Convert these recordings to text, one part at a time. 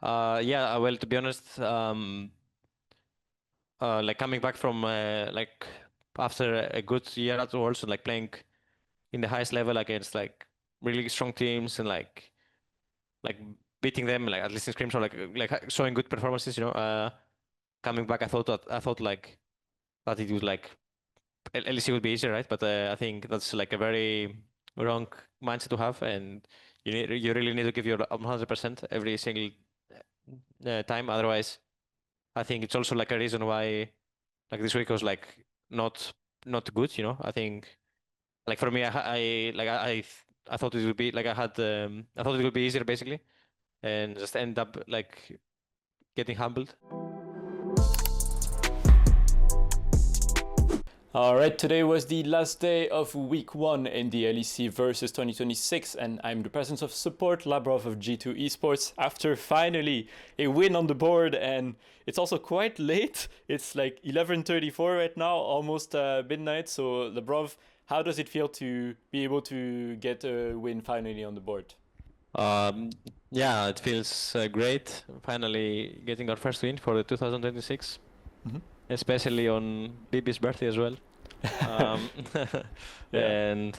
Yeah, well, to be honest, like coming back from like after a good year at Worlds and like playing in the highest level against like really strong teams and like beating them like at least in scrims or like showing good performances, coming back, I thought like that it would like LEC would be easier, right? But I think that's like a very wrong mindset to have, and you really need to give your 100% every single time. Otherwise, I think it's also like a reason why like this week was like not not good. I think like for me, I thought it would be like I thought it would be easier basically, and just end up like getting humbled. All right, today was the last day of week 1 in the LEC Versus 2026, and I'm the presence of support Labrov of G2 Esports after finally a win on the board. And it's also quite late. It's like 11:34 right now, almost midnight. So Labrov, how does it feel to be able to get a win finally on the board? Um, yeah, it feels great finally getting our first win for the 2026, Mhm. especially on BB's birthday as well. Um, Yeah. and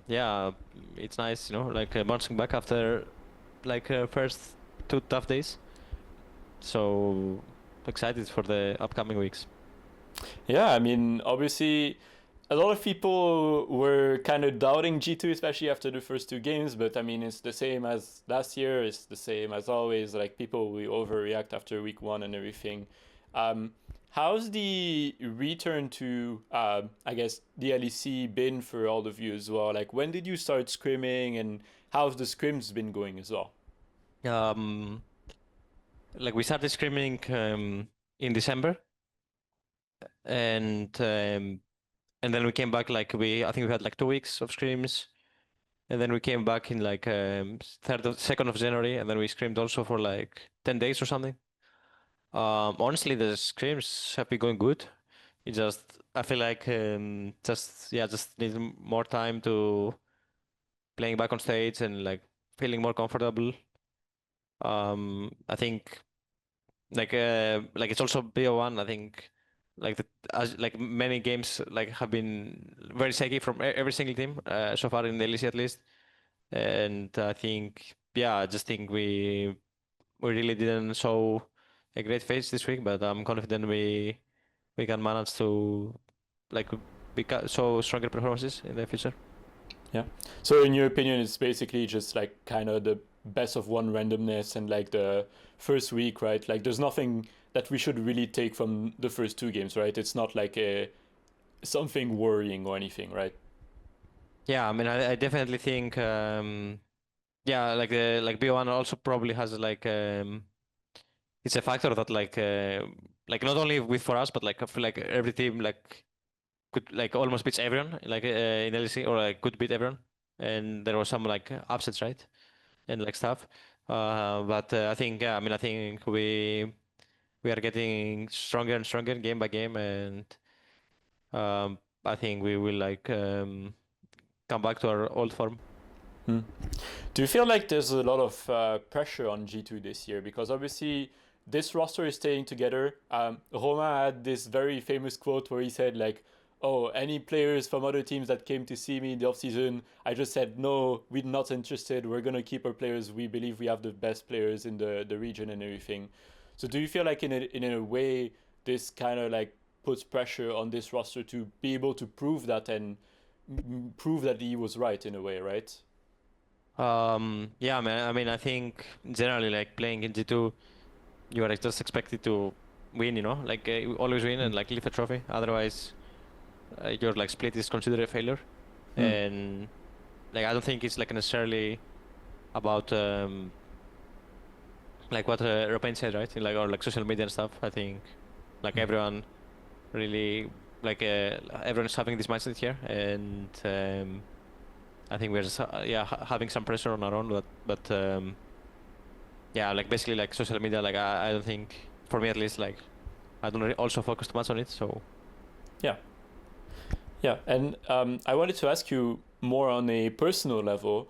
yeah, it's nice, like bouncing back after like first two tough days. So excited for the upcoming weeks. Yeah, I mean, obviously, a lot of people were kind of doubting G2, especially after the first two games. But I mean, it's the same as last year. It's the same as always. Like people will overreact after week 1 and everything. Um, how's the return to, I guess, the LEC been for all of you as well? Like, when did you start scrimming, and how's the scrims been going as well? Um, like we started screaming in December, and um, and then we came back like I think we had like 2 weeks of screams, and then we came back in like 2nd of January, and then we screamed also for like 10 days or something. Honestly, the screams have been going good. It just I feel like just need more time to playing back on stage and like feeling more comfortable. I think like it's also BO1. I think like as like many games like have been very shaky from every single team so far in the LEC at least, and I think I just think we really didn't show a great face this week, but I'm confident we can manage to like show stronger performances in the future. Yeah. So in your opinion, it's basically just like kind of the best of one randomness and like the first week, right? Like there's nothing that we should really take from the first two games, right? It's not like a something worrying or anything, right? Yeah, I mean, I definitely think like the like B1 also probably has it's a factor that like not only with for us but like I feel like every team like could like almost beats everyone like in LEC or like could beat everyone, and there was some like upsets, right, and like stuff. But I think I mean I think we are getting stronger and stronger game by game, and I think we will like come back to our old form. Hmm. Do you feel like there's a lot of pressure on G2 this year? Because obviously this roster is staying together. Romain had this very famous quote where he said like, "Oh, any players from other teams that came to see me in the offseason, I just said no, we're not interested. We're gonna keep our players. We believe we have the best players in the region and everything." So do you feel like in a way this kind of like puts pressure on this roster to be able to prove that and prove that he was right in a way, right? Yeah, man. I mean, I think generally, like playing in G2, you are like, just expected to win, like you always win Mm. and like lift a trophy. Otherwise, your like split is considered a failure. Mm. And like I don't think it's like necessarily about like what Robin said, right? Like or like social media and stuff. I think like Mm. everyone really like everyone's having this mindset here, and I think we're just having some pressure on our own, but yeah, like basically like social media, like I don't think for me at least like I don't really also focus too much on it. So Yeah. Yeah, and I wanted to ask you more on a personal level.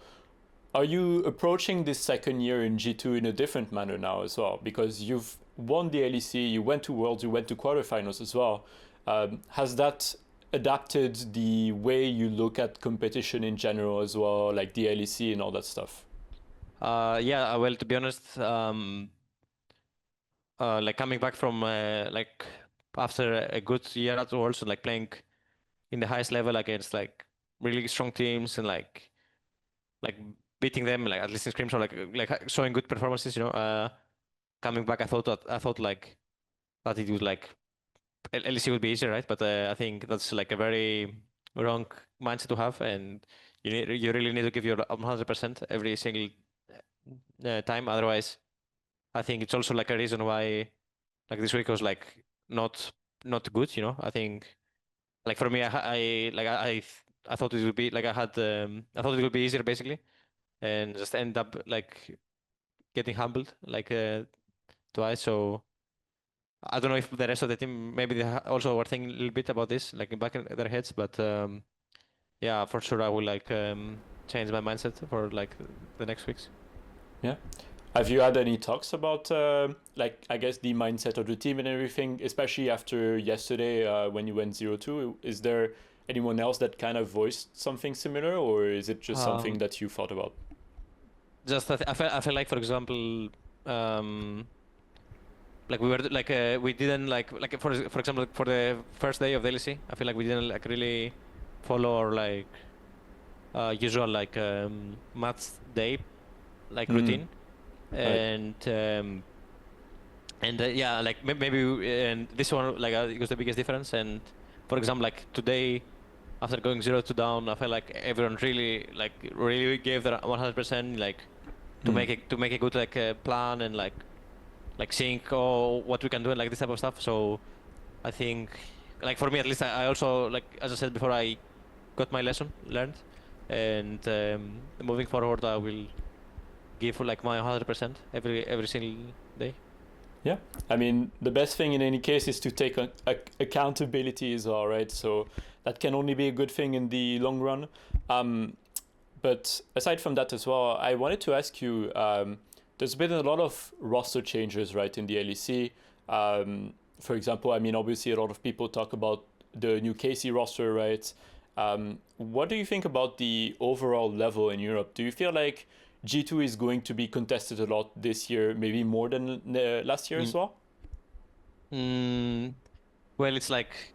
are you approaching this second year in G2 in a different manner now as well? Because you've won the LEC, you went to Worlds, you went to quarterfinals as well. Has that adapted the way you look at competition in general as well, like the LEC and all that stuff? Yeah, well, to be honest, like coming back from like after a good year at Worlds, like playing in the highest level against like really strong teams and like beating them like at least in scrims or like showing good performances, you know. Coming back, I thought like that it would like LEC would be easier, right? But I think that's like a very wrong mindset to have, and you really need to give your 100% every single time. Otherwise, I think it's also like a reason why like this week was like not good. You know, I think like for me, I thought it would be like I thought it would be easier basically, and just end up like getting humbled like twice. So I don't know if the rest of the team maybe they also were thinking a little bit about this, like back in their heads. But yeah, for sure I will like change my mindset for like the next weeks. Yeah. Have you had any talks about like I guess the mindset of the team and everything, especially after yesterday when you went 0-2? Is there anyone else that kind of voiced something similar, or is it just something that you thought about? Just I felt like for example, like we were like we didn't like for example for the first day of the LEC, I feel like we didn't like really follow our like usual like maths day like routine. Right. And yeah, like maybe and this one like it was the biggest difference. And for example, like today, after going 0-2 down, I felt like everyone really gave their 100%, like to make a good like plan and like seeing what we can do and like this type of stuff. So I think like for me at least, I also like as I said before, I got my lesson learned, and moving forward, I will give like my 100% every single day. Yeah, I mean, the best thing in any case is to take accountability as well, right? So that can only be a good thing in the long run. But aside from that as well, I wanted to ask you, there's been a lot of roster changes, right, in the LEC. For example, I mean, obviously a lot of people talk about the new KC roster, right? What do you think about the overall level in Europe? Do you feel like G2 is going to be contested a lot this year, maybe more than last year as well? Well, it's like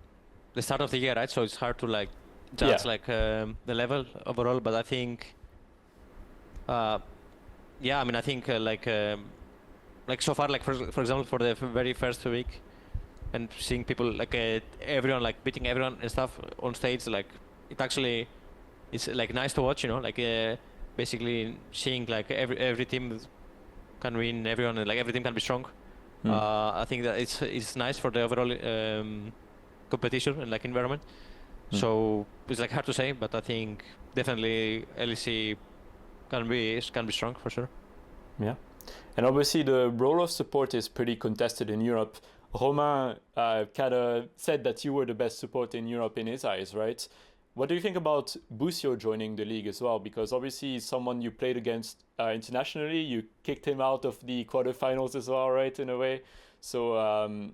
the start of the year, right? So it's hard to like judge Yeah. like the level overall. But I think, yeah, I mean, I think like so far, like for example, for the very first week, and seeing people like everyone like beating everyone and stuff on stage, like it actually it's like nice to watch, you know, like basically seeing like every team can win everyone and like every team can be strong. I think that it's nice for the overall competition and like environment. So it's like hard to say, but I think definitely LEC can be strong for sure. Yeah. And obviously the role of support is pretty contested in Europe. Romain kind of said that you were the best support in Europe in his eyes, right? What do you think about Busio joining the league as well? Because obviously he's someone you played against internationally. You kicked him out of the quarterfinals as well, right, in a way. So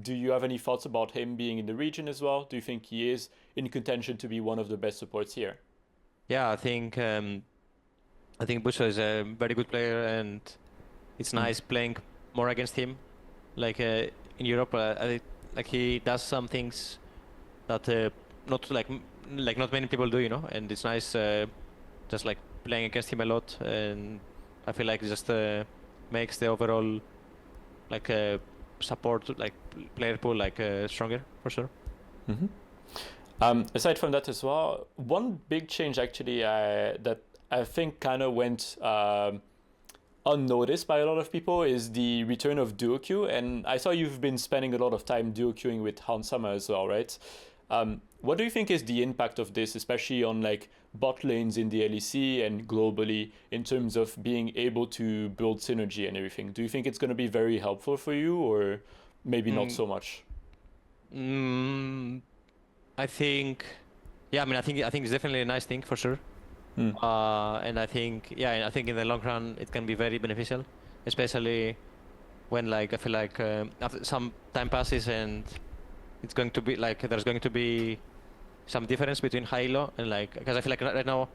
do you have any thoughts about him being in the region as well? Do you think he is in contention to be one of the best supports here? Yeah, I think Busho is a very good player, and it's nice playing more against him. Like in Europe, like he does some things that not like not many people do, you know. And it's nice just like playing against him a lot, and I feel like it just makes the overall like support like player pool like stronger for sure. Aside from that as well, one big change actually that I think kind of went unnoticed by a lot of people is the return of duo queue. And I saw you've been spending a lot of time duo queuing with Hansama as well, right? What do you think is the impact of this, especially on like bot lanes in the LEC and globally in terms of being able to build synergy and everything? Do you think it's going to be very helpful for you, or maybe not Mm, so much? mm, I think, yeah, I mean, I think it's definitely a nice thing for sure. And I think in the long run it can be very beneficial, especially when like I feel like after some time passes and it's going to be like there's going to be some difference between high elo and like, because I feel like right now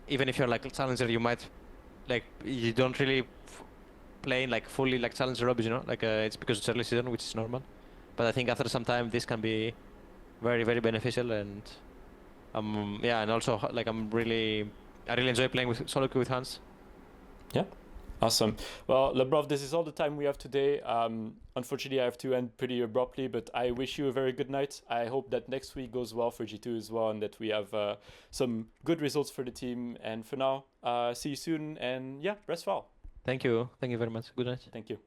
even if you're like a challenger, you might like you don't really play in like fully like challenger lobbies, you know, like it's because it's early season, which is normal. But I think after some time this can be very, very beneficial, and and also like I really enjoy playing with solo queue with Hans. Yeah. Awesome. Well, Labrov, this is all the time we have today. Unfortunately, I have to end pretty abruptly, but I wish you a very good night. I hope that next week goes well for G2 as well, and that we have some good results for the team. And for now, see you soon, and yeah, rest well. Thank you very much. Good night. Thank you.